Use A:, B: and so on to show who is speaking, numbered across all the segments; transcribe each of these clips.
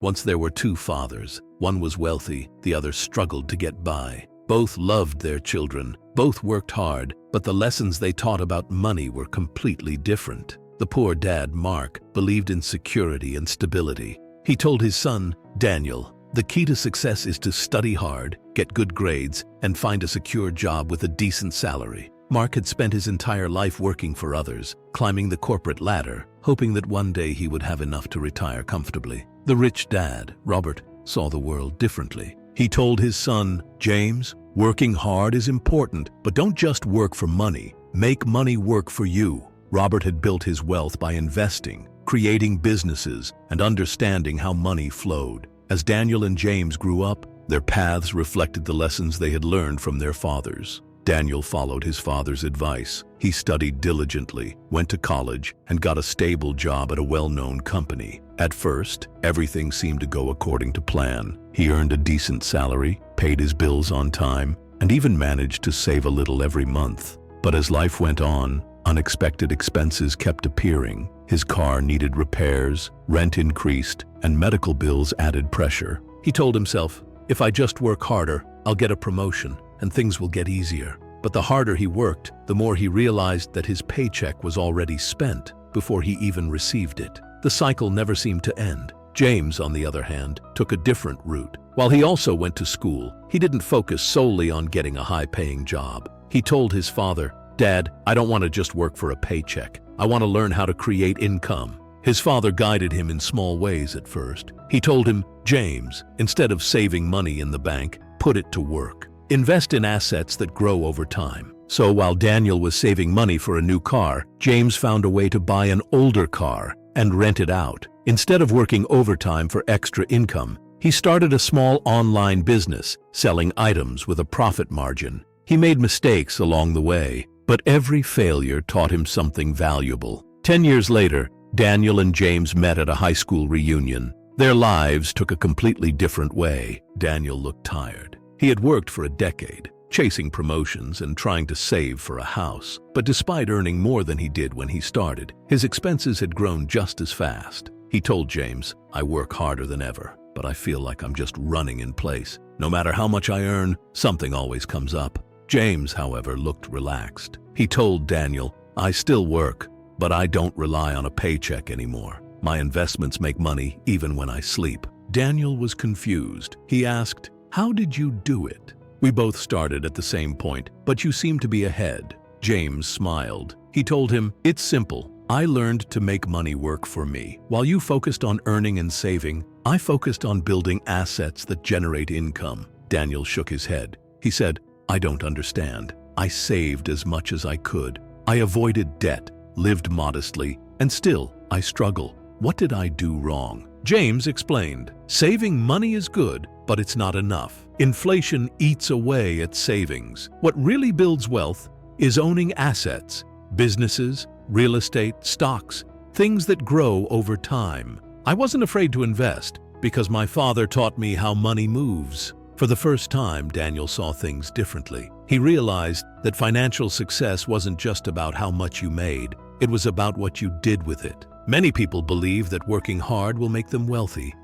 A: Once there were two fathers. One was wealthy, the other struggled to get by. Both loved their children, both worked hard, but the lessons they taught about money were completely different. The poor dad, Mark, believed in security and stability. He told his son, Daniel, the key to success is to study hard, get good grades, and find a secure job with a decent salary. Mark had spent his entire life working for others, climbing the corporate ladder, hoping that one day he would have enough to retire comfortably. The rich dad, Robert, saw the world differently. He told his son, James, working hard is important, but don't just work for money. Make money work for you. Robert had built his wealth by investing, creating businesses, and understanding how money flowed. As Daniel and James grew up, their paths reflected the lessons they had learned from their fathers. Daniel followed his father's advice. He studied diligently, went to college, and got a stable job at a well-known company. At first, everything seemed to go according to plan. He earned a decent salary, paid his bills on time, and even managed to save a little every month. But as life went on, unexpected expenses kept appearing. His car needed repairs, rent increased, and medical bills added pressure. He told himself, if I just work harder, I'll get a promotion, and things will get easier. But the harder he worked, the more he realized that his paycheck was already spent before he even received it. The cycle never seemed to end. James, on the other hand, took a different route. While he also went to school, he didn't focus solely on getting a high-paying job. He told his father, Dad, I don't want to just work for a paycheck. I want to learn how to create income. His father guided him in small ways at first. He told him, James, instead of saving money in the bank, put it to work. Invest in assets that grow over time. So while Daniel was saving money for a new car, James found a way to buy an older car and rent it out. Instead of working overtime for extra income, he started a small online business, selling items with a profit margin. He made mistakes along the way, but every failure taught him something valuable. 10 years later, Daniel and James met at a high school reunion. Their lives took a completely different way. Daniel looked tired. He had worked for a decade, chasing promotions and trying to save for a house. But despite earning more than he did when he started, his expenses had grown just as fast. He told James, I work harder than ever, but I feel like I'm just running in place. No matter how much I earn, something always comes up. James, however, looked relaxed. He told Daniel, I still work, but I don't rely on a paycheck anymore. My investments make money even when I sleep. Daniel was confused. He asked, how did you do it? We both started at the same point, but you seem to be ahead. James smiled. He told him, it's simple. I learned to make money work for me. While you focused on earning and saving, I focused on building assets that generate income. Daniel shook his head. He said, I don't understand. I saved as much as I could. I avoided debt, lived modestly, and still, I struggle. What did I do wrong? James explained, saving money is good, but it's not enough. Inflation eats away at savings. What really builds wealth is owning assets, businesses, real estate, stocks, things that grow over time. I wasn't afraid to invest because my father taught me how money moves. For the first time, Daniel saw things differently. He realized that financial success wasn't just about how much you made, it was about what you did with it. Many people believe that working hard will make them wealthy.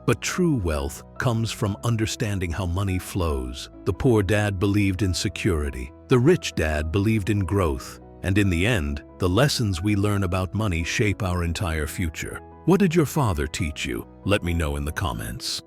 A: But true wealth comes from understanding how money flows. The poor dad believed in security. The rich dad believed in growth. And in the end, the lessons we learn about money shape our entire future. What did your father teach you? Let me know in the comments.